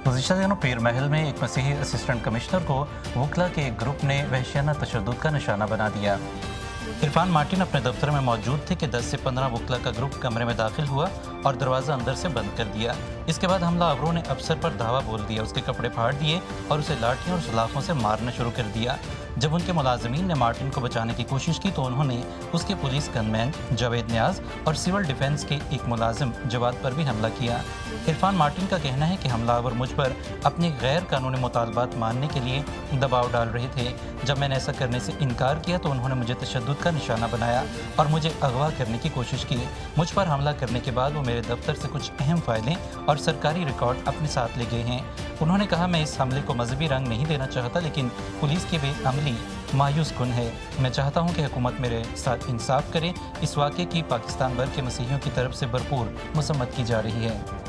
गुज़िश्ता दिनों पीर महल में एक मसीही असिस्टेंट कमिश्नर को वकला के एक ग्रुप ने वहशियाना तशद्दुद का निशाना बना दिया। इरफान मार्टिन अपने दफ्तर में मौजूद थे कि 10 से 15 वकला का ग्रुप कमरे में दाखिल हुआ और दरवाज़ा अंदर से बंद कर दिया। इसके बाद हमलावरों ने अफसर पर धावा बोल दिया, उसके कपड़े फाड़ दिए और उसे लाठियों और सलाखों से मारना शुरू कर दिया। जब उनके मुलाजिमीन ने मार्टिन को बचाने की कोशिश की तो उन्होंने उसके पुलिस गनमैन जावेद न्याज और सिविल डिफेंस के एक मुलाजिम जवाद पर भी हमला किया। इरफान मार्टिन का कहना है कि हमलावर मुझ पर अपने गैर कानूनी मुतालबात मानने के लिए दबाव डाल रहे थे। जब मैंने ऐसा करने से इनकार किया तो उन्होंने मुझे तशद्दुद का निशाना बनाया और मुझे अगवा करने की कोशिश की। मुझ पर हमला करने के बाद वो मेरे दफ्तर से कुछ अहम फाइलें और सरकारी रिकॉर्ड अपने साथ ले गए हैं। उन्होंने कहा, मैं इस हमले को मजहबी रंग नहीं देना चाहता, लेकिन पुलिस की बेअमली मायूस कुन है। मैं चाहता हूं कि हुकूमत मेरे साथ इंसाफ करे। इस वाक़े की पाकिस्तान भर के मसीहियों की तरफ से भरपूर मसम्मत की जा रही है।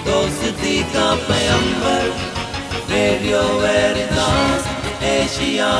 दोस्ती का पैगंबर रेडियो वेरितास एशिया।